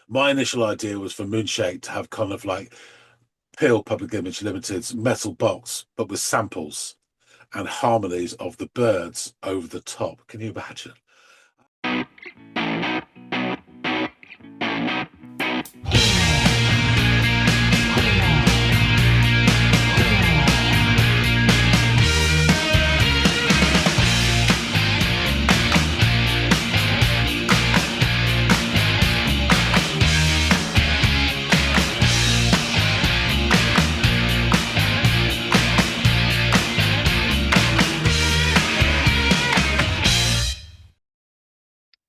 My initial idea was for Moonshake to have kind of like Peel Public Image Limited's metal box, but with samples and harmonies of the Birds over the top. Can you imagine?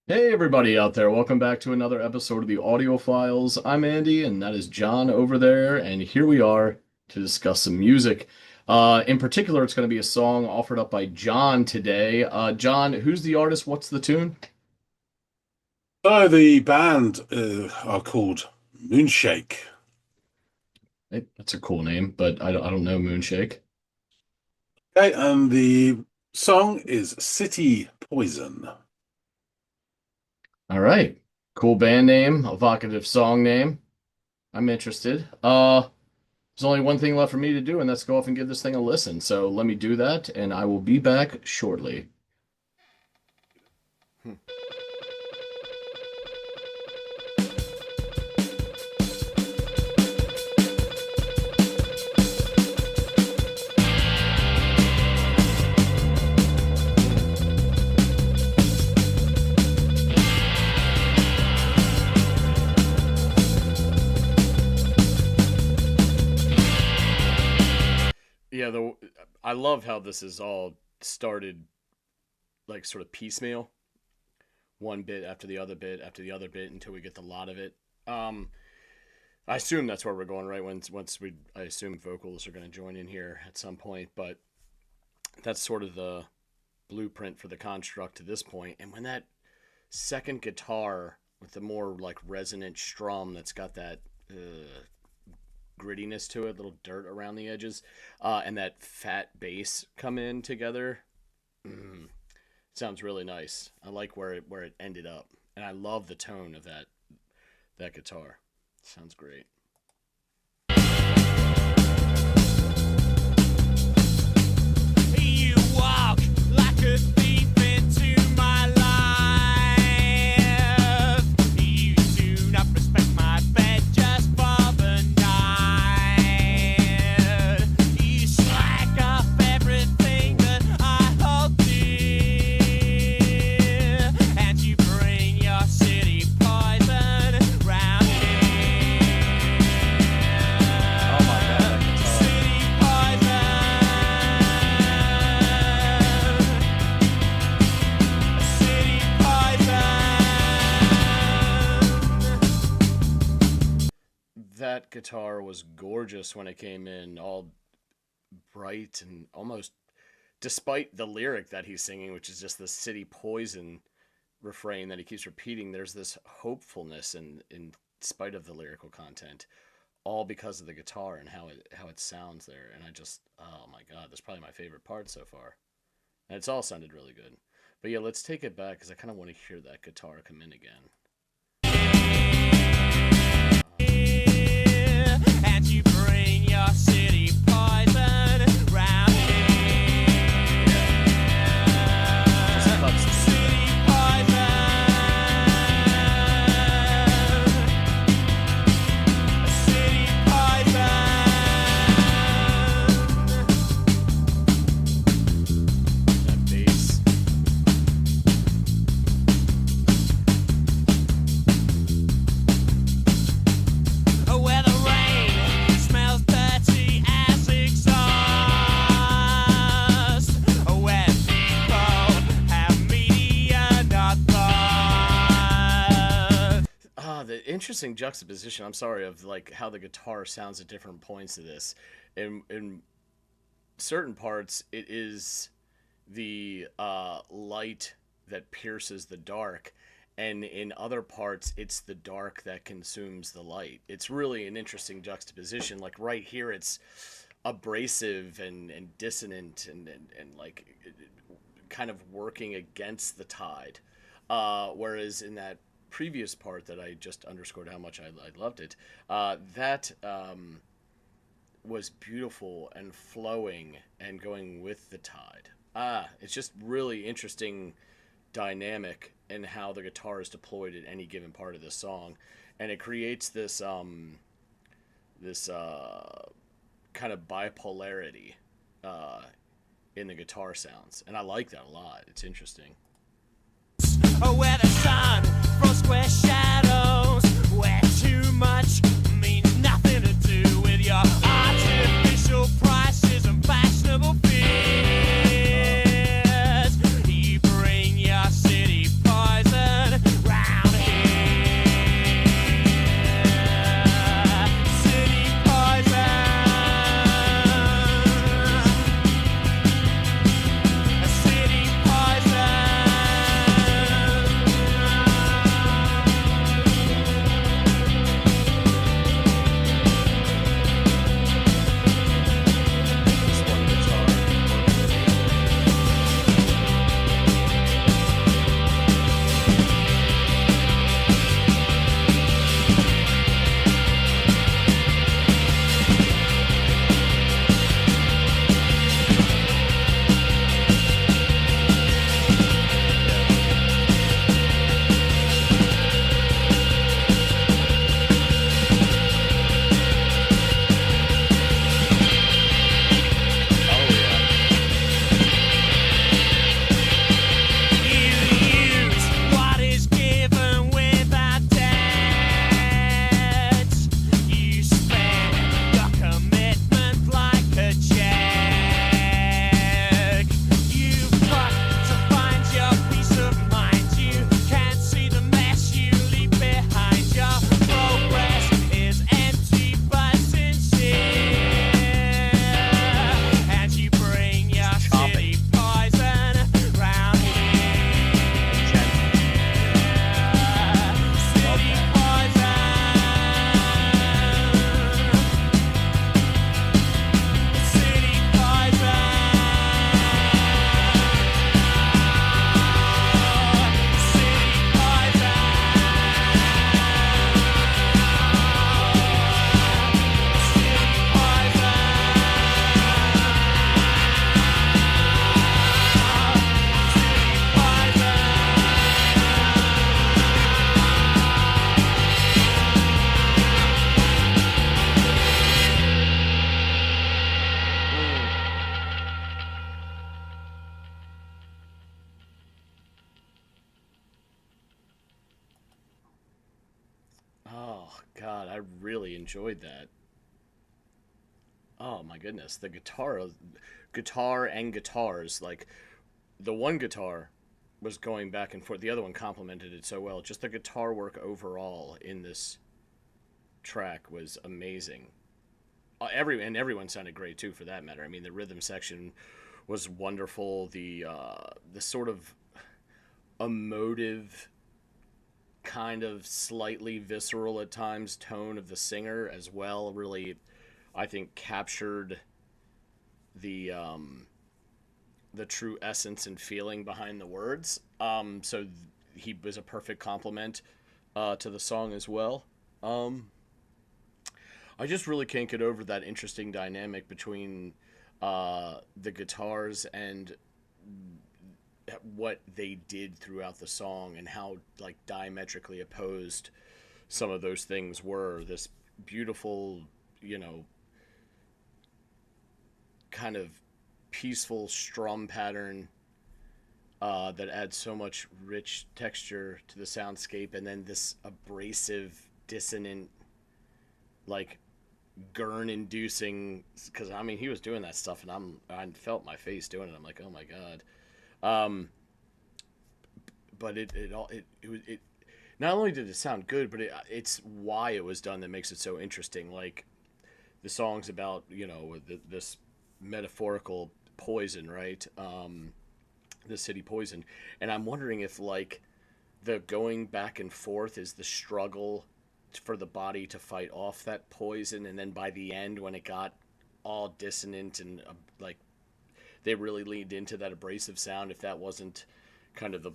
Hey, everybody out there. Welcome back to another episode of the Audiophiles. I'm Andy, and that is John over there, and here we are to discuss some music. In particular, it's going to be a song offered up by John today. John, who's the artist? What's the tune? So the band are called Moonshake. Hey, that's a cool name, but I don't know Moonshake. Okay, and the song is City Poison. All right. Cool band name, evocative song name. I'm interested. There's only one thing left for me to do, and that's go off and give this thing a listen. So let me do that, and I will be back shortly. Yeah, I love how this is all started like sort of piecemeal, one bit after the other bit after the other bit until we get the lot of it. Um, I assume that's where we're going, right? Once I assume vocals are going to join in here at some point, but that's sort of the blueprint for the construct to this point. And when that second guitar with the more like resonant strum that's got that grittiness to it, little dirt around the edges, and that fat bass come in together. Mm, sounds really nice. I like where it ended up, and I love the tone of that guitar. Sounds great. You walk like a thief into my life. You do not respect my bed just for the night. You slack off everything that I hold dear, and you bring your city poison round here. Oh my god, that guitar. City poison. That guitar was gorgeous when it came in, all bright and almost, despite the lyric that he's singing, which is just the city poison refrain that he keeps repeating, there's this hopefulness in spite of the lyrical content, all because of the guitar and how it sounds there. And I just, oh my god, that's probably my favorite part so far. And it's all sounded really good. But yeah, let's take it back because I kind of want to hear that guitar come in again. And you bring your city poison round here. Just cuts to City poison. City poison. that bass. Where the rain smells dirty as exhaust. Where people have media not thought. The interesting juxtaposition, I'm sorry, of like how the guitar sounds at different points of this. In certain parts, it is the light that pierces the dark, and in other parts, it's the dark that consumes the light. It's really an interesting juxtaposition. Like right here, it's abrasive and dissonant and like kind of working against the tide. Whereas in that previous part that I just underscored how much I loved it. That was beautiful and flowing and going with the tide. It's just really interesting dynamic in how the guitar is deployed at any given part of the song, and it creates this kind of bipolarity uh, in the guitar sounds, and I like that a lot. It's interesting. Where the sun throws square shadows, where too much means nothing to do with your artificial prices and fashionable fears. You bring your city poison round here. City poison. City poison. This one guitar. Oh yeah. You use what is given without debt. You spend your commitment like a check. You got to find your peace of mind. You can't see the mess you leave behind. Your progress is empty but sincere. And you bring your city poison round here. City poison. City poison. City Oh God, I really enjoyed that. Oh my goodness, the guitar and guitars, like the one guitar was going back and forth. The other one complemented it so well. Just the guitar work overall in this track was amazing. Everyone sounded great too, for that matter. I mean, the rhythm section was wonderful. The sort of emotive, kind of slightly visceral at times tone of the singer as well really, I think, captured the true essence and feeling behind the words. He was a perfect complement to the song as well. I just really can't get over that interesting dynamic between the guitars and what they did throughout the song, and how like diametrically opposed some of those things were. This beautiful, kind of peaceful strum pattern that adds so much rich texture to the soundscape, and then this abrasive, dissonant, like gurn-inducing. Because I mean, he was doing that stuff, and I felt my face doing it. I'm like, oh my god. But it not only did it sound good, but it's why it was done that makes it so interesting. Like the song's about this metaphorical poison, right? The city poison, and I'm wondering if like the going back and forth is the struggle for the body to fight off that poison, and then by the end when it got all dissonant and like they really leaned into that abrasive sound, if that wasn't kind of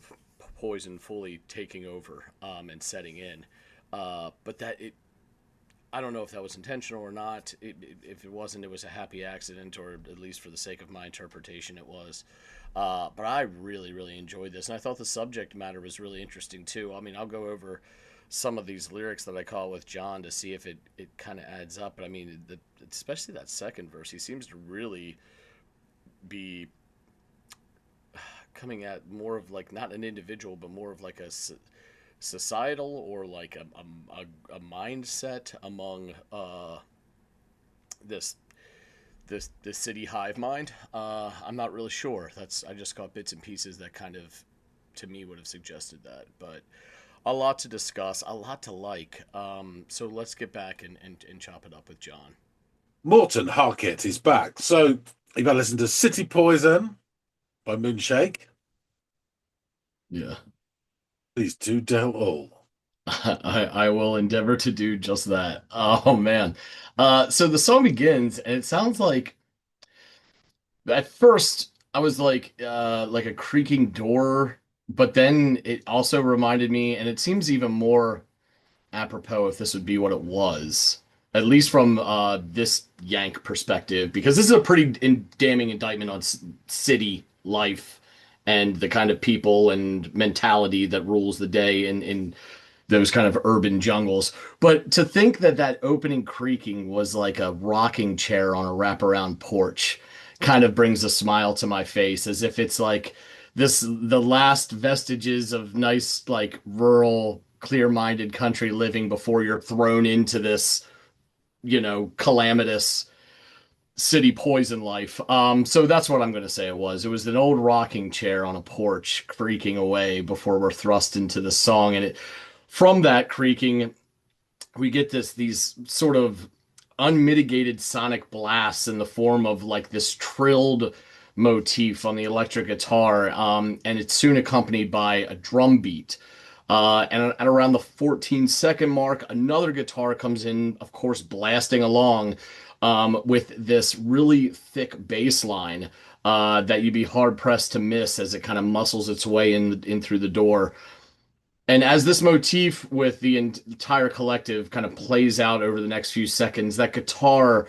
Poison fully taking over and setting in. But that it, I don't know if that was intentional or not. If it wasn't, it was a happy accident, or at least for the sake of my interpretation, it was. But I really, really enjoyed this, and I thought the subject matter was really interesting too. I mean, I'll go over some of these lyrics that I call with John to see if it kind of adds up. But I mean, especially that second verse, he seems to really be coming at more of like not an individual, but more of like a societal or like a mindset among this this city hive mind. I'm not really sure. I just got bits and pieces that kind of to me would have suggested that, but a lot to discuss, a lot to like. So let's get back and chop it up with John. Morton Harkett is back. So you got to listen to City Poison by Moonshake. Yeah. Please do tell all. I will endeavor to do just that. Oh man. So the song begins and it sounds like at first I was like a creaking door, but then it also reminded me, and it seems even more apropos if this would be what it was, at least from this Yank perspective, because this is a pretty damning indictment on city life and the kind of people and mentality that rules the day in those kind of urban jungles. But to think that that opening creaking was like a rocking chair on a wraparound porch kind of brings a smile to my face, as if it's like the last vestiges of nice, like rural, clear-minded country living before you're thrown into this, calamitous city poison life. So that's what I'm going to say it was. It was an old rocking chair on a porch creaking away before we're thrust into the song. And from that creaking, we get these sort of unmitigated sonic blasts in the form of like this trilled motif on the electric guitar. And it's soon accompanied by a drum beat. And at around the 14-second mark, another guitar comes in, of course, blasting along with this really thick bass line that you'd be hard-pressed to miss as it kind of muscles its way in through the door. And as this motif with the entire collective kind of plays out over the next few seconds, that guitar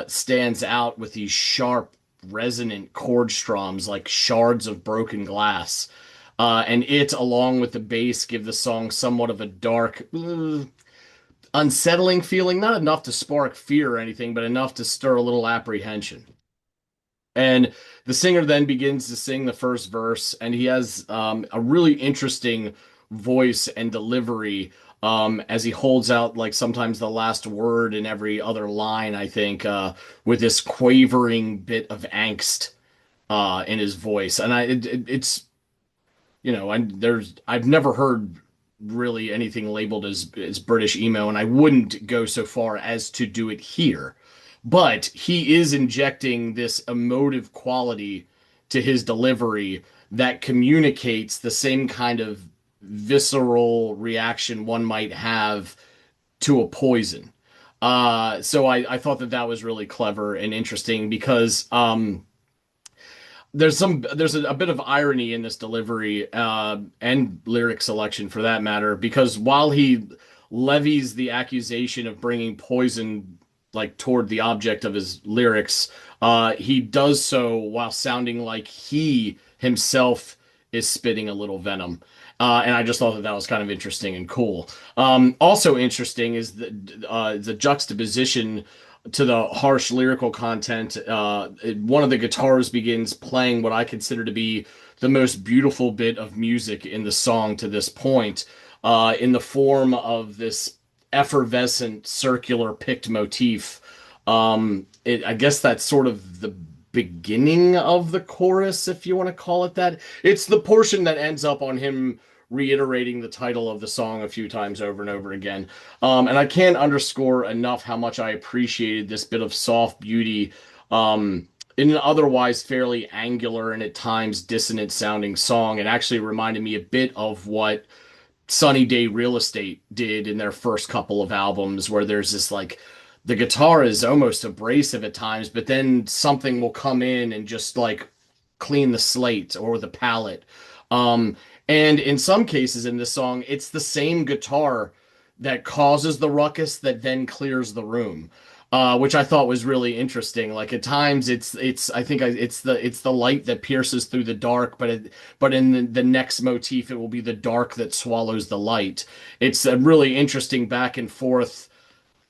stands out with these sharp, resonant chord strums like shards of broken glass. And it, along with the bass, give the song somewhat of a dark, unsettling feeling, not enough to spark fear or anything, but enough to stir a little apprehension. And the singer then begins to sing the first verse, and he has a really interesting voice and delivery as he holds out like sometimes the last word in every other line, I think, with this quavering bit of angst in his voice. And it's I've never heard really anything labeled as British emo, and I wouldn't go so far as to do it here. But he is injecting this emotive quality to his delivery that communicates the same kind of visceral reaction one might have to a poison. So I thought that was really clever and interesting because there's a bit of irony in this delivery and lyric selection for that matter, because while he levies the accusation of bringing poison like toward the object of his lyrics, he does so while sounding like he himself is spitting a little venom. And I just thought that was kind of interesting and cool. Also interesting is the juxtaposition to the harsh lyrical content. One of the guitars begins playing what I consider to be the most beautiful bit of music in the song to this point, in the form of this effervescent circular picked motif. I guess that's sort of the beginning of the chorus, if you want to call it that. It's the portion that ends up on him reiterating the title of the song a few times over and over again. And I can't underscore enough how much I appreciated this bit of soft beauty in an otherwise fairly angular and at times dissonant sounding song. It actually reminded me a bit of what Sunny Day Real Estate did in their first couple of albums, where there's this like, the guitar is almost abrasive at times, but then something will come in and just like clean the slate or the palette. And in some cases in this song, it's the same guitar that causes the ruckus that then clears the room. Which I thought was really interesting. Like at times, it's the light that pierces through the dark, but in the next motif, it will be the dark that swallows the light. It's a really interesting back and forth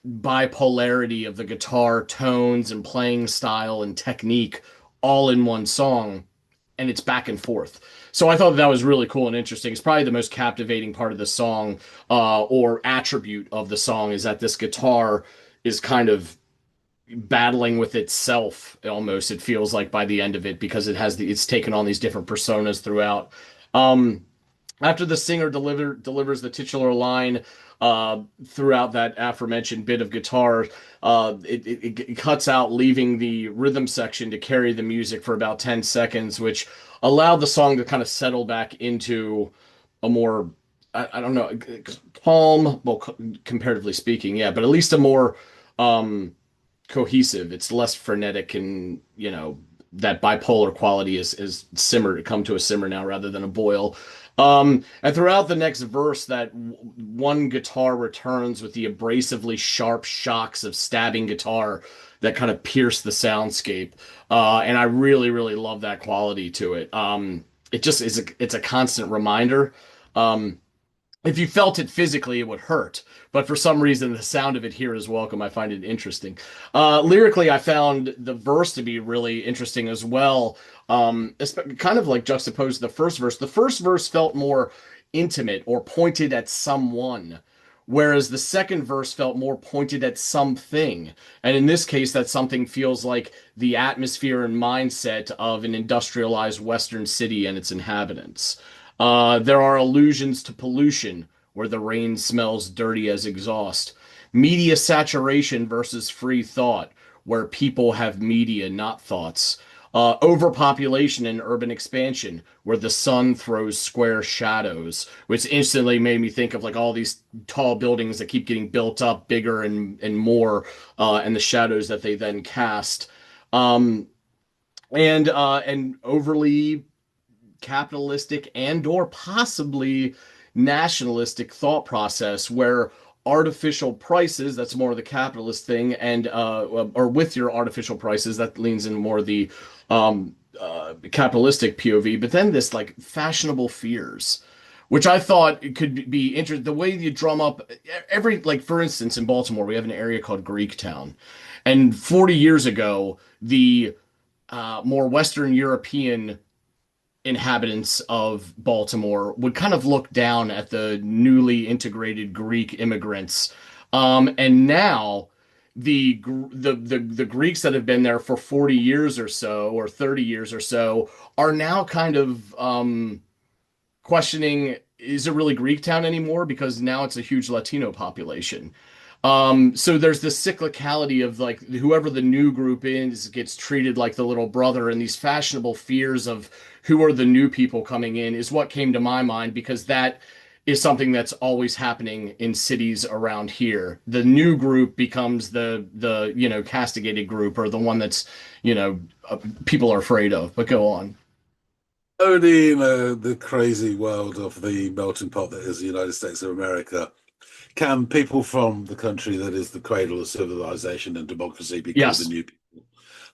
bipolarity of the guitar tones and playing style and technique all in one song, and it's back and forth. So I thought that was really cool and interesting. It's probably the most captivating part of the song, or attribute of the song, is that this guitar is kind of battling with itself almost, it feels like, by the end of it, because it's taken on these different personas throughout. After the singer delivers the titular line, throughout that aforementioned bit of guitar, it cuts out, leaving the rhythm section to carry the music for about 10 seconds, which allowed the song to kind of settle back into a more, I don't know, calm, well, comparatively speaking, yeah, but at least a more cohesive. It's less frenetic, and that bipolar quality is come to a simmer now rather than a boil. And throughout the next verse, that one guitar returns with the abrasively sharp shocks of stabbing guitar that kind of pierce the soundscape. And I really, really love that quality to it. It just is it's a constant reminder. If you felt it physically, it would hurt. But for some reason, the sound of it here is welcome. I find it interesting. Lyrically, I found the verse to be really interesting as well. Kind of like juxtaposed to the first verse. The first verse felt more intimate or pointed at someone, whereas the second verse felt more pointed at something. And in this case, that something feels like the atmosphere and mindset of an industrialized Western city and its inhabitants. There are allusions to pollution, where the rain smells dirty as exhaust. Media saturation versus free thought, where people have media, not thoughts. Overpopulation and urban expansion, where the sun throws square shadows, which instantly made me think of like all these tall buildings that keep getting built up bigger and more, and the shadows that they then cast. And overly capitalistic and or possibly nationalistic thought process, where artificial prices, that's more of the capitalist thing, and or with your artificial prices, that leans in more the capitalistic POV. But then this like fashionable fears, which I thought it could be interesting, the way you drum up every, like for instance in Baltimore we have an area called Greek Town, and 40 years ago the more Western European inhabitants of Baltimore would kind of look down at the newly integrated Greek immigrants. And now the Greeks that have been there for 40 years or so, or 30 years or so, are now kind of questioning, is it really Greek town anymore? Because now it's a huge Latino population. So there's this cyclicality of like whoever the new group is gets treated like the little brother, and these fashionable fears of who are the new people coming in is what came to my mind, because that is something that's always happening in cities around here. The new group becomes the castigated group, or the one that's people are afraid of. But go on. Only in the crazy world of the melting pot that is the United States of America, can people from the country that is the cradle of civilization and democracy be called the new people?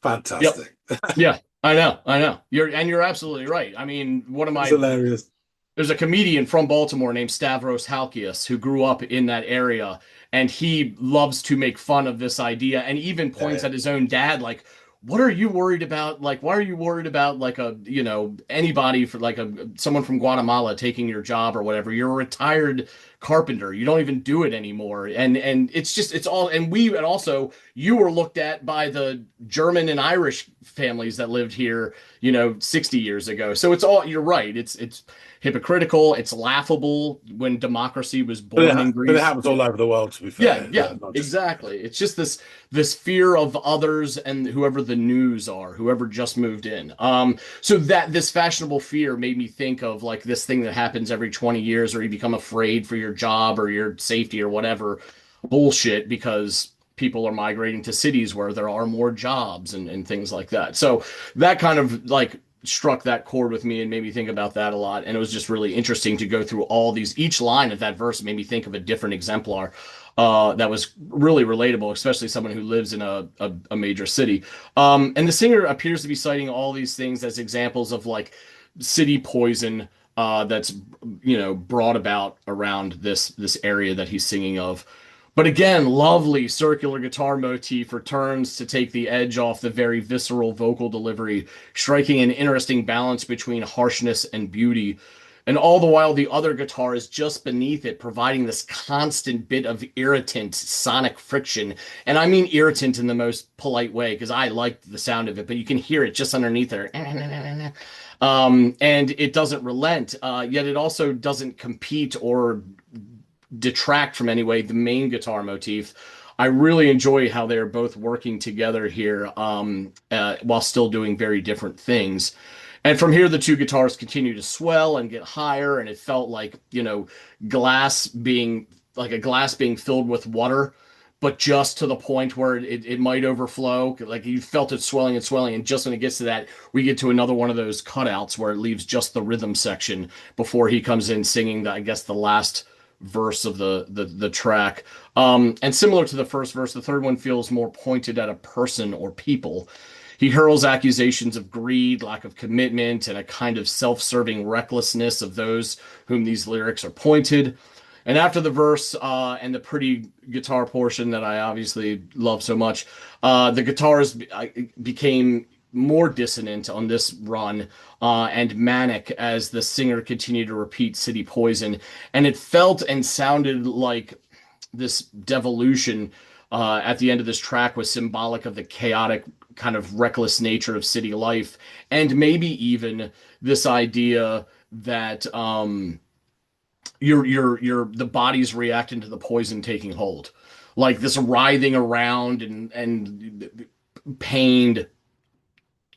Fantastic. Yep. Yeah, I know. You're absolutely right. I mean, It's hilarious. There's a comedian from Baltimore named Stavros Halkias who grew up in that area, and he loves to make fun of this idea, and even points at his own dad, like, what are you worried about? Like, why are you worried about like anybody for like someone from Guatemala taking your job or whatever? You're a retired carpenter. You don't even do it anymore. And it's all, and also you were looked at by the German and Irish families that lived here, 60 years ago. So it's all, you're right. It's hypocritical. It's laughable when democracy was born in Greece. But it happens all over the world, to be fair. Yeah, exactly. It's just this fear of others and whoever the news are, whoever just moved in. So that this fashionable fear made me think of like this thing that happens every 20 years, or you become afraid for your job or your safety or whatever bullshit because people are migrating to cities where there are more jobs and things like that. So that kind of like struck that chord with me and made me think about that a lot. And it was just really interesting to go through all these. Each line of that verse made me think of a different exemplar. That was really relatable, especially someone who lives in a major city. And the singer appears to be citing all these things as examples of like city poison that's brought about around this area that he's singing of. But again, lovely circular guitar motif returns to take the edge off the very visceral vocal delivery, striking an interesting balance between harshness and beauty. And all the while, the other guitar is just beneath it, providing this constant bit of irritant sonic friction. And I mean irritant in the most polite way, because I like the sound of it, but you can hear it just underneath there. And it doesn't relent, yet it also doesn't compete or detract from any way the main guitar motif. I really enjoy how they're both working together here while still doing very different things. And from here, the two guitars continue to swell and get higher, and it felt like, glass being like a glass being filled with water, but just to the point where it might overflow. Like you felt it swelling and swelling, and just when it gets to that, we get to another one of those cutouts where it leaves just the rhythm section before he comes in singing, I guess, the last verse of the track. And similar to the first verse, the third one feels more pointed at a person or people. He hurls accusations of greed, lack of commitment, and a kind of self-serving recklessness of those whom these lyrics are pointed. And after the verse and the pretty guitar portion that I obviously love so much, the guitars became more dissonant on this run and manic as the singer continued to repeat City Poison. And it felt and sounded like this devolution at the end of this track was symbolic of the chaotic, kind of reckless nature of city life, and maybe even this idea that the body's reacting to the poison taking hold, like this writhing around and pained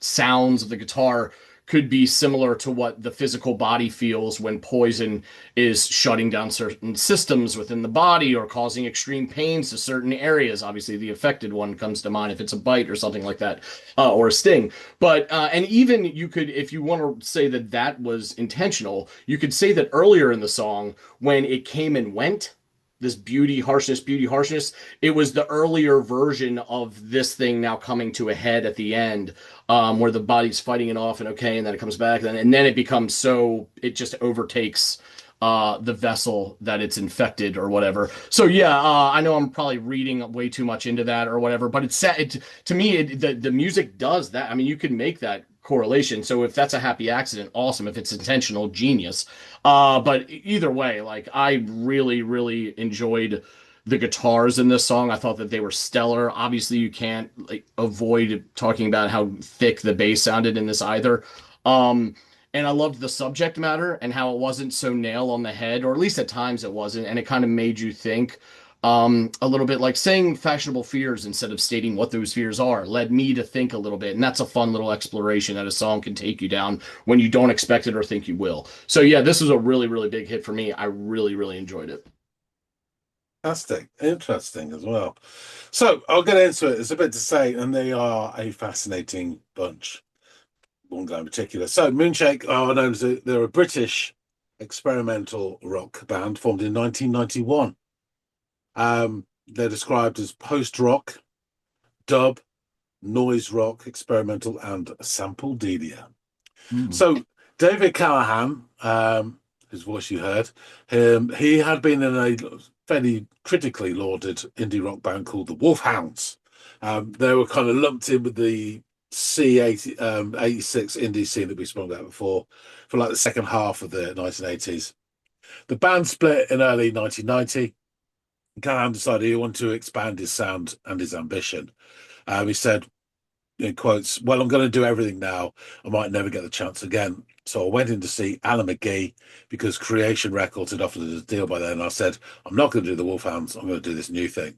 sounds of the guitar could be similar to what the physical body feels when poison is shutting down certain systems within the body or causing extreme pains to certain areas. Obviously, the affected one comes to mind if it's a bite or something like that, or a sting. But and even you could, if you want to say that that was intentional, you could say that earlier in the song when it came and went, this beauty, harshness, it was the earlier version of this thing now coming to a head at the end, where the body's fighting it off and okay, and then it comes back, and then it becomes so, it just overtakes the vessel that it's infected or whatever. So yeah, I know I'm probably reading way too much into that or whatever, but to me, the music does that. I mean, you can make that correlation. So if that's a happy accident, awesome. If it's intentional, genius. But either way, like I really, really enjoyed the guitars in this song. I thought that they were stellar. Obviously, you can't avoid talking about how thick the bass sounded in this either. And I loved the subject matter and how it wasn't so nail on the head, or at least at times it wasn't, and it kind of made you think. A little bit like saying fashionable fears instead of stating what those fears are led me to think a little bit. And that's a fun little exploration that a song can take you down when you don't expect it or think you will. So yeah, this was a really, really big hit for me. I really, really enjoyed it. Fantastic. Interesting as well. So I'll get into it. There's a bit to say, and they are a fascinating bunch. One guy in particular. So Moonshake are known as they're a British experimental rock band formed in 1991. They're described as post-rock, dub, noise rock, experimental, and sampledelia. So David Callahan, whose voice you heard, he had been in a fairly critically lauded indie rock band called the Wolfhounds. They were kind of lumped in with the C86 indie scene that we spoke about before for like the second half of the 1980s. The band split in early 1990. Callahan decided he wanted to expand his sound and his ambition. He said, in quotes, "Well, I'm going to do everything now. I might never get the chance again." So I went in to see Alan McGee because Creation Records had offered us a deal by then. And I said, "I'm not going to do the Wolfhounds. I'm going to do this new thing."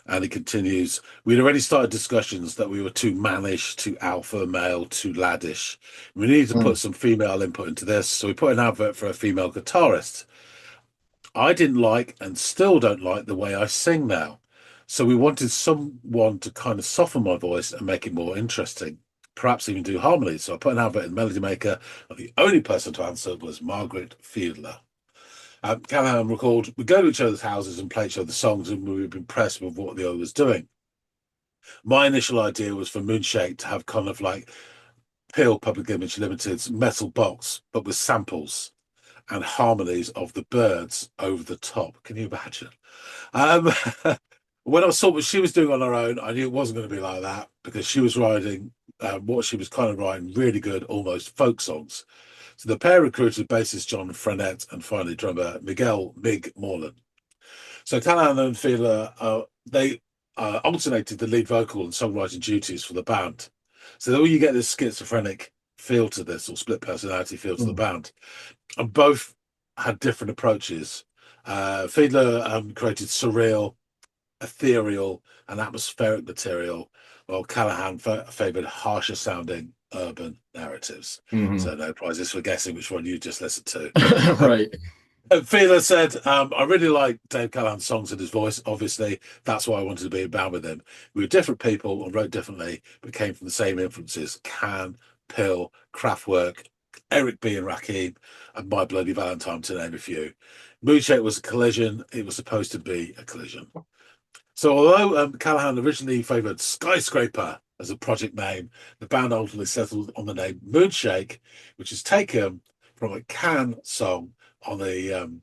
And he continues, "We'd already started discussions that we were too mannish, too alpha male, too laddish. We needed to put some female input into this. So we put an advert for a female guitarist. I didn't like and still don't like the way I sing now. So we wanted someone to kind of soften my voice and make it more interesting. perhaps even do harmonies. So I put an advert in Melody Maker, and the only person to answer was Margaret Fiedler. Callahan recalled, we go to each other's houses and play each other's songs, and we were impressed with what the other was doing. My initial idea was for Moonshake to have kind of like Peel Public Image Limited's metal box, but with samples and harmonies of the Byrds over the top. Can you imagine? When I saw what she was doing on her own, I knew it wasn't going to be like that, because she was writing what she was kind of writing, really good, almost folk songs. So the pair recruited bassist John Frenette and finally drummer Miguel Mig Morland. So Callahan and Fiedler, they alternated the lead vocal and songwriting duties for the band. So that you get this schizophrenic feel to this, or split personality feel to the band. And both had different approaches. Fiedler created surreal, ethereal, and atmospheric material, while Callahan favoured harsher sounding urban narratives. So no prizes for guessing which one you just listened to. Right. Fiedler said, I really like Dave Callahan's songs and his voice. Obviously, that's why I wanted to be in a band with him. We were different people and wrote differently, but came from the same influences: Can, Pill, Kraftwerk, Eric B. and Rakim, and My Bloody Valentine, to name a few. Moonshake was a collision. It was supposed to be a collision. So although Callahan originally favoured Skyscraper as a project name, the band ultimately settled on the name Moonshake, which is taken from a Can song on the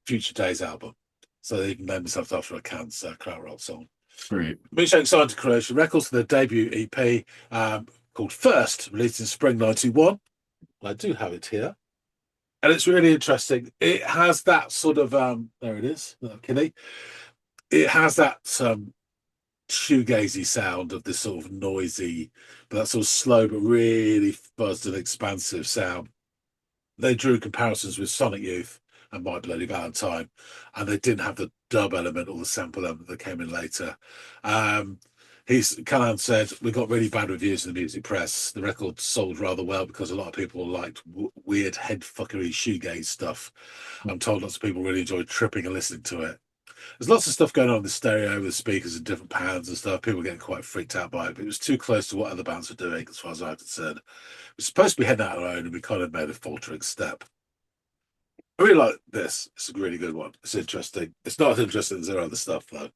Future Days album. So they even named themselves after a Can's krautrock song. Great. Moonshake signed to Croatian Records for their debut EP called First, released in spring '91. I do have it here. And it's really interesting. It has that sort of, there it is, Kitty. It has that shoegazy sound of this sort of noisy, but that sort of slow but really buzzed and expansive sound. They drew comparisons with Sonic Youth and My Bloody Valentine, and they didn't have the dub element or the sample element that came in later. Callahan said, we got really bad reviews in the music press. The record sold rather well because a lot of people liked weird headfuckery shoegaze stuff. I'm told lots of people really enjoyed tripping and listening to it. There's lots of stuff going on in the stereo with speakers and different pans and stuff. People were getting quite freaked out by it, but it was too close to what other bands were doing, as far as I'm concerned. We're supposed to be heading out on our own, and we kind of made a faltering step. I really like this. It's a really good one. It's interesting. It's not as interesting as their other stuff, though.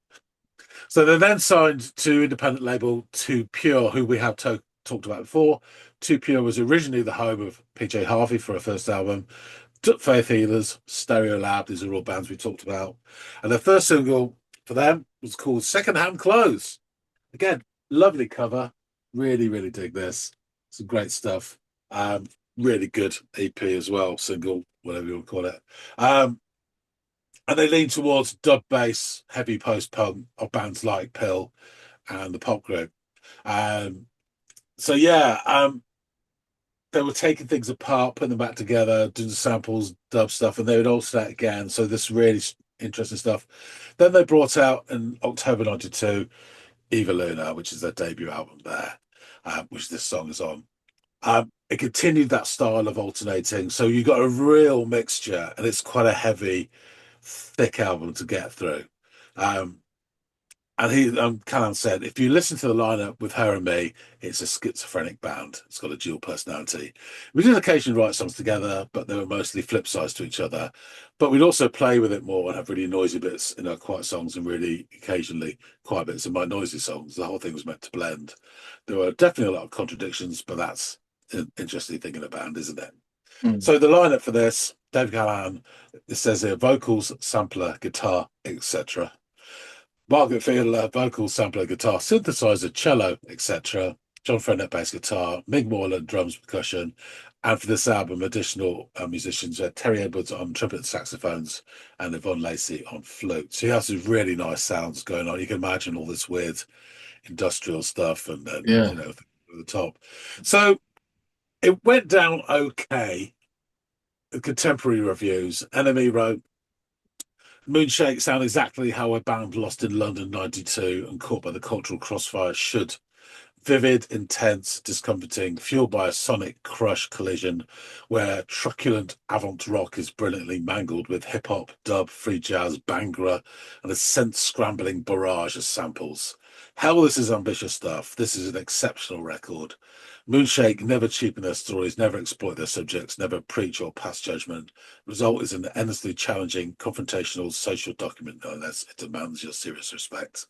So they then signed to independent label 2 Pure, who we have talked about before. 2 Pure was originally the home of PJ Harvey for her first album. Faith Healers, Stereo Lab, these are all bands we talked about. And the first single for them was called Secondhand Clothes. Again, lovely cover. Really, really dig this. Some great stuff. Really good EP as well, single, whatever you want to call it. And they lean towards dub bass, heavy post-punk of bands like Pill and the Pop Group. They were taking things apart, putting them back together, doing samples, dub stuff, and they would alternate again. So this really interesting stuff. Then they brought out in October '92 Eva Luna, which is their debut album there, which this song is on. It continued that style of alternating. So you got a real mixture, and it's quite a heavy, thick album to get through. And Callahan said, if you listen to the lineup with her and me, it's a schizophrenic band. It's got a dual personality. We did occasionally write songs together, but they were mostly flip sides to each other. But we'd also play with it more and have really noisy bits in our quiet songs and really occasionally quiet bits in my noisy songs. The whole thing was meant to blend. There were definitely a lot of contradictions, but that's an interesting thing in a band, isn't it? So the lineup for this, Dave Callahan, it says here, vocals, sampler, guitar, etc. Margaret Fiedler, vocals, sampler, guitar, synthesizer, cello, etc. John Frenette, bass guitar, Mig Morland, drums, percussion. And for this album, additional musicians, Terry Edwards on trumpet and saxophones, and Yvonne Lacey on flute. So he has some really nice sounds going on. You can imagine all this weird industrial stuff and at the top. So it went down okay. The contemporary reviews. Enemy wrote, Moonshake sound exactly how a band lost in London '92 and caught by the cultural crossfire should. Vivid, intense, discomforting, fueled by a sonic crush collision where truculent avant rock is brilliantly mangled with hip-hop, dub, free jazz, bangra, and a sense-scrambling barrage of samples. Hell, this is ambitious stuff. This is an exceptional record. Moonshake never cheapen their stories, never exploit their subjects, never preach or pass judgment. The result is an endlessly challenging, confrontational social document, no less. It demands your serious respect.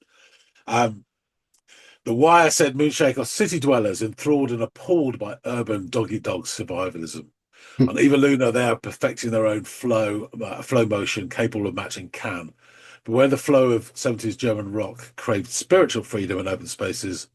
The Wire said Moonshake are city dwellers enthralled and appalled by urban dog-eat-dog survivalism. On Eva Luna, they are perfecting their own flow motion capable of matching Can. But where the flow of 70s German rock craved spiritual freedom and open spaces,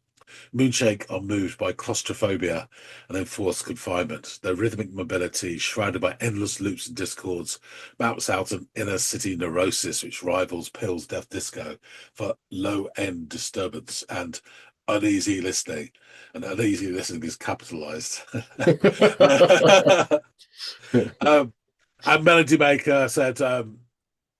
Moonshake are moved by claustrophobia and enforced confinement. Their rhythmic mobility, shrouded by endless loops and discords, maps out an inner city neurosis which rivals Pill's Death Disco for low-end disturbance and uneasy listening. And uneasy listening is capitalized. And Melody Maker said,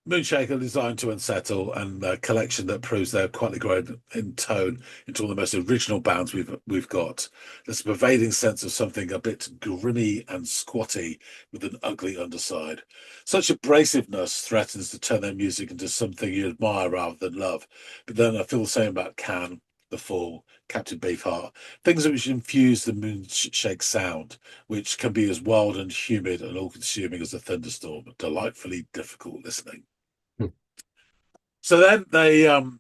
Moonshake are designed to unsettle, and a collection that proves they're quietly grown in tone into one of the most original bands we've got. There's a pervading sense of something a bit grimy and squatty with an ugly underside. Such abrasiveness threatens to turn their music into something you admire rather than love. But then I feel the same about Can, The Fall, Captain Beefheart, things which infuse the Moonshake sound, which can be as wild and humid and all-consuming as a thunderstorm, delightfully difficult listening. So then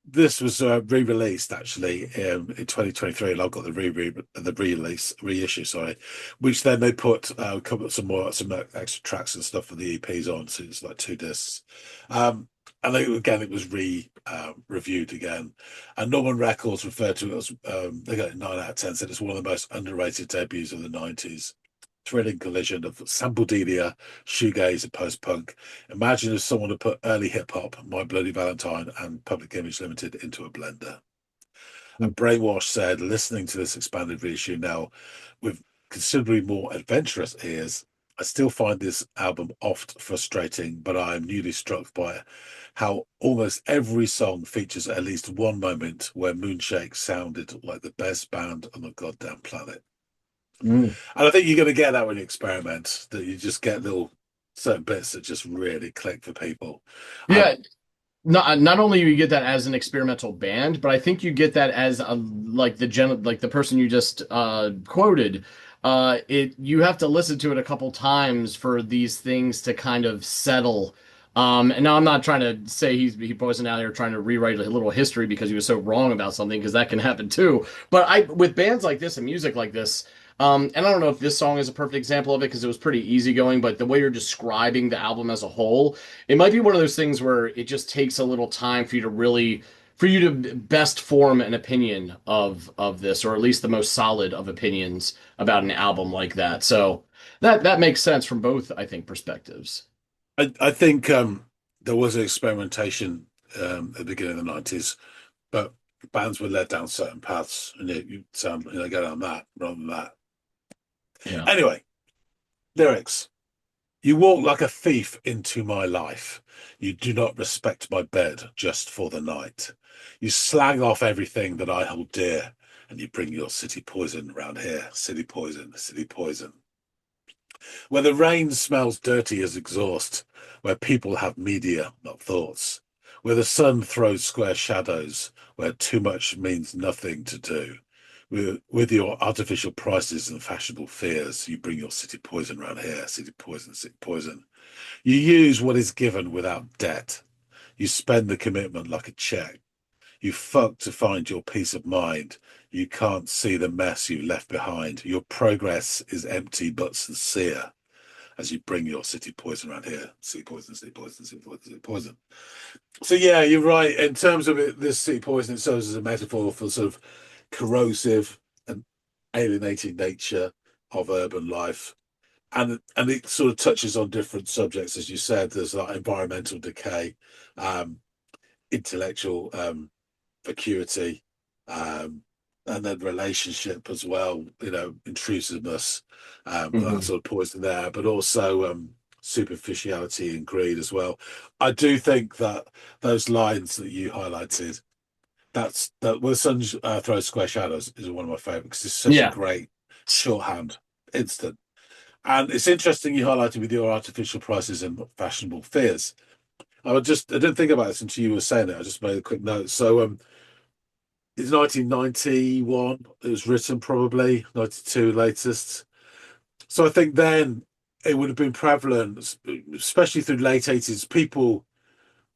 this was re-released actually in 2023, and I've got the reissue, sorry, which then they put some extra tracks and stuff for the EPs on, so it's like 2 discs. And again, it was reviewed again, and Norman Records referred to it as they got 9 out of 10, said it's one of the most underrated debuts of the 90s. Thrilling collision of sampledelia, shoegaze, and post-punk. Imagine if someone had put early hip-hop, My Bloody Valentine, and Public Image Limited into a blender. And Brainwash said, listening to this expanded reissue now with considerably more adventurous ears, I still find this album oft frustrating, but I am newly struck by how almost every song features at least one moment where Moonshake sounded like the best band on the goddamn planet. And I think you're going to get that when you experiment, that you just get little certain bits that just really click for people. Yeah. Not only you get that as an experimental band, but I think you get that as like the person you just quoted. You have to listen to it a couple times for these things to kind of settle. And now I'm not trying to say he wasn't out here trying to rewrite a little history because he was so wrong about something, because that can happen too. But with bands like this and music like this, and I don't know if this song is a perfect example of it because it was pretty easygoing, but the way you're describing the album as a whole, it might be one of those things where it just takes a little time for you to best form an opinion of this, or at least the most solid of opinions about an album like that. So that makes sense from both, I think, perspectives. I think there was an experimentation at the beginning of the 90s, but bands were led down certain paths, and you go down that rather than that. Yeah. Anyway, lyrics. You walk like a thief into my life. You do not respect my bed just for the night. You slag off everything that I hold dear, and you bring your city poison round here. City poison, city poison. Where the rain smells dirty as exhaust, where people have media, not thoughts. Where the sun throws square shadows, where too much means nothing to do. With your artificial prices and fashionable fears, you bring your city poison round here. City poison, city poison. You use what is given without debt. You spend the commitment like a check. You fuck to find your peace of mind. You can't see the mess you left behind. Your progress is empty but sincere as you bring your city poison around here. City poison, city poison, city poison, city poison. So yeah, you're right. In terms of it, this city poison, it serves as a metaphor for sort of corrosive and alienating nature of urban life. And it sort of touches on different subjects, as you said. There's like environmental decay, intellectual vacuity, and then relationship as well, intrusiveness, that sort of poison there, but also superficiality and greed as well. I do think that those lines that you highlighted, that where the sun throws square shadows, is one of my favorites, because it's such a great shorthand, instant. And it's interesting you highlighted with your artificial prices and fashionable fears. I didn't think about this until you were saying it. I just made a quick note. So it's 1991. It was written probably 92 latest. So I think then it would have been prevalent, especially through late 80s. People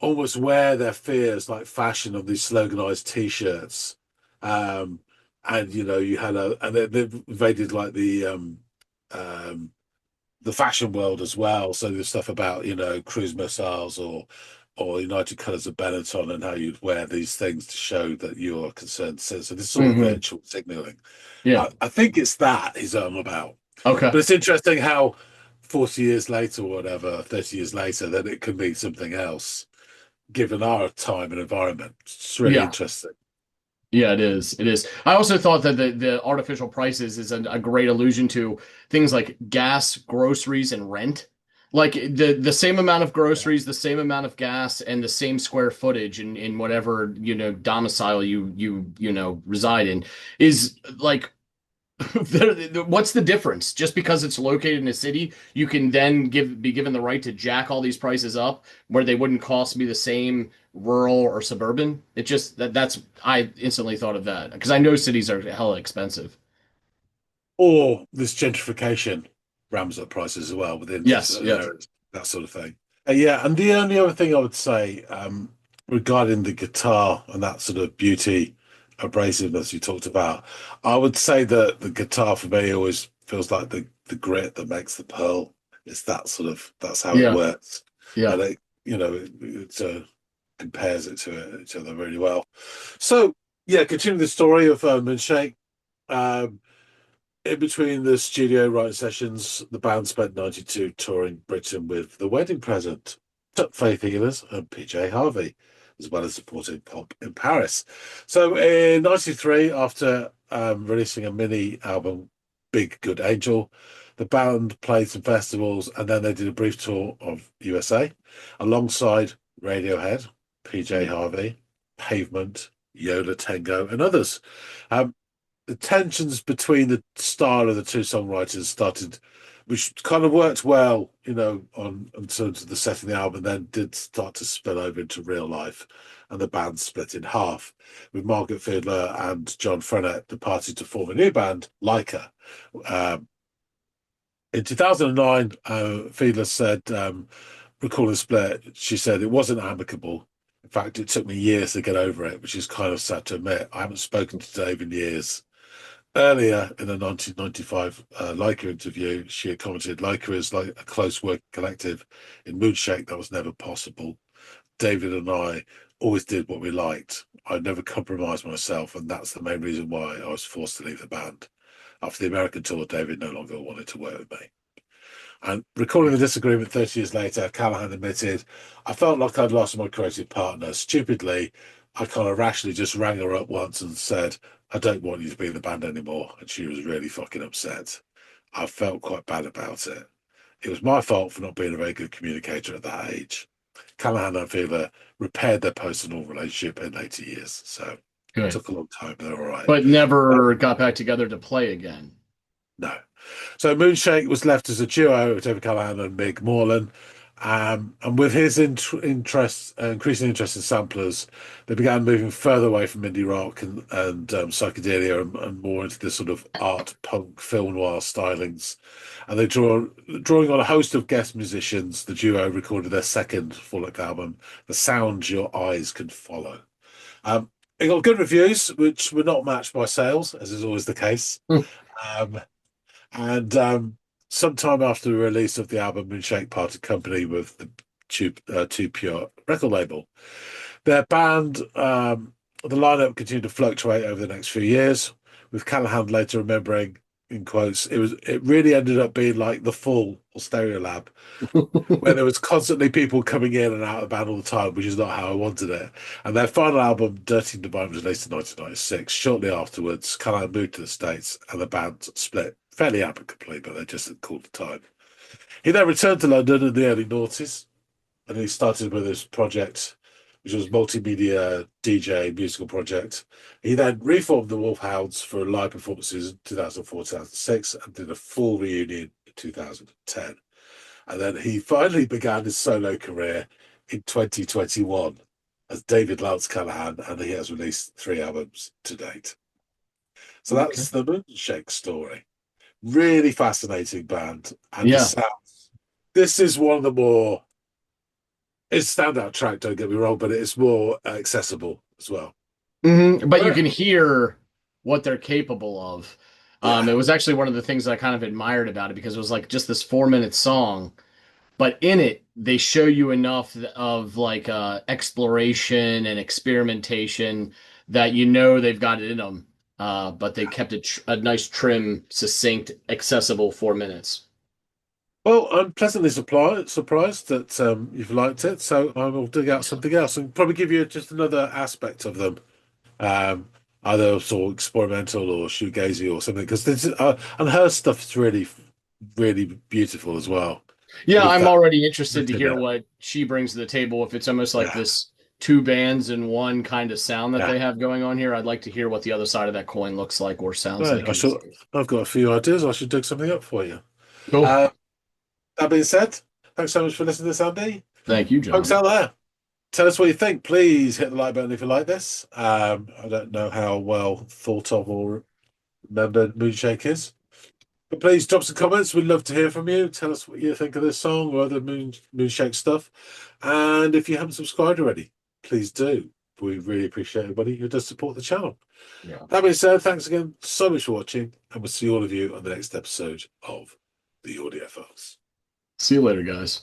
almost wear their fears like fashion on these sloganized T-shirts. And you had and they've invaded like um, the fashion world as well. So there's stuff about cruise missiles or United Colors of Benetton and how you'd wear these things to show that you're concerned. So this sort of Hmm. virtual signaling. Yeah. I think it's that he's about. Okay. But it's interesting how 40 years later or whatever, 30 years later, then it can be something else, given our time and environment. It's really Yeah. interesting. Yeah, it is. It is. I also thought that the artificial prices is a great allusion to things like gas, groceries, and rent. Like the same amount of groceries, the same amount of gas, and the same square footage in whatever, domicile you reside in is like what's the difference? Just because it's located in a city, you can then be given the right to jack all these prices up where they wouldn't cost me the same rural or suburban. It just that's I instantly thought of that because I know cities are hella expensive. Or this gentrification rams up prices as well within Yes, certain yeah, areas, that sort of thing. Yeah, and the only other thing I would say regarding the guitar and that sort of beauty, abrasiveness you talked about, I would say that the guitar for me always feels like the grit that makes the pearl. It's that's how it yeah, works, yeah. and it compares it to each other really well. So yeah, continue the story of Moonshake. Um, in between the studio writing sessions, the band spent 92 touring Britain with The Wedding Present, Faith Healers, and PJ Harvey, as well as supporting pop in Paris. So in 93, after releasing a mini album, Big Good Angel, the band played some festivals and then they did a brief tour of USA alongside Radiohead, PJ Harvey, Pavement, Yola Tango, and others. Um, the tensions between the style of the two songwriters started, which kind of worked well, on in terms of the setting the album, then did start to spill over into real life, and the band split in half, with Margaret Fiedler and John Frenette departed to form a new band, Leica. Um, in 2009, Fiedler said, recalling the split, she said it wasn't amicable. In fact, it took me years to get over it, which is kind of sad to admit. I haven't spoken to Dave in years. Earlier in the 1995 Leica interview, she had commented, Leica is like a close working collective. In Moonshake, that was never possible. David and I always did what we liked. I never compromised myself, and that's the main reason why I was forced to leave the band. After the American tour, David no longer wanted to work with me. And recalling the disagreement 30 years later, Callahan admitted, I felt like I'd lost my creative partner. Stupidly, I kind of rashly just rang her up once and said, I don't want you to be in the band anymore. And she was really fucking upset. I felt quite bad about it. It was my fault for not being a very good communicator at that age. Callahan and Fiedler repaired their personal relationship in later years. So it Good, took a long time, but they're all right. but never got back together to play again. No. So Moonshake was left as a duo of David Callahan and Mick Moreland. And with his increasing interest in samplers, they began moving further away from indie rock and psychedelia and more into this sort of art punk film noir stylings. And drawing on a host of guest musicians, the duo recorded their second full-length album, The Sound Your Eyes Can Follow. It got good reviews, which were not matched by sales, as is always the case. Um, and sometime after the release of the album, Moonshake parted company with the Too Pure record label. Their band, the lineup continued to fluctuate over the next few years, with Callahan later remembering, in quotes, it really ended up being like the full or Stereo Lab, where there was constantly people coming in and out of the band all the time, which is not how I wanted it. And their final album, Dirty Divine, was released in 1996. Shortly afterwards, Callahan moved to the States and the band split fairly amicably, but they just had called the time. He then returned to London in the early noughties, and he started with his project, which was multimedia DJ musical project. He then reformed the Wolfhounds for live performances in 2004, 2006, and did a full reunion in 2010. And then he finally began his solo career in 2021 as David Lance Callahan, and he has released 3 albums to date. So that's the Moonshake story. Really fascinating band. And the sounds. This is one of the more, it's a standout track, don't get me wrong, but it's more accessible as well. But you can hear what they're capable of. Yeah. It was actually one of the things that I kind of admired about it, because it was like just this 4-minute song, but in it they show you enough of like exploration and experimentation that you know they've got it in them. But they kept it a nice, trim, succinct, accessible 4 minutes. Well, I'm pleasantly surprised that you've liked it. So I will dig out something else and probably give you just another aspect of them, either sort of experimental or shoegazy or something. Because this and her stuff is really, really beautiful as well. Yeah, With I'm that- already interested to with hear that. what she brings to the table. If it's almost like Yeah. this 2 bands in one kind of sound that Yeah. they have going on here, I'd like to hear what the other side of that coin looks like or sounds Right, like. I've got a few ideas. I should dig something up for you. Cool. That being said, thanks so much for listening to this, Andy. Thank you, John. Folks out there, tell us what you think. Please hit the like button if you like this. I don't know how well thought of or remembered Moonshake is, but please drop some comments. We'd love to hear from you. Tell us what you think of this song or other Moonshake stuff. And if you haven't subscribed already, please do. We really appreciate everybody who does support the channel. Yeah. That being said, thanks again so much for watching, and we'll see all of you on the next episode of the Audiophiles. See you later, guys.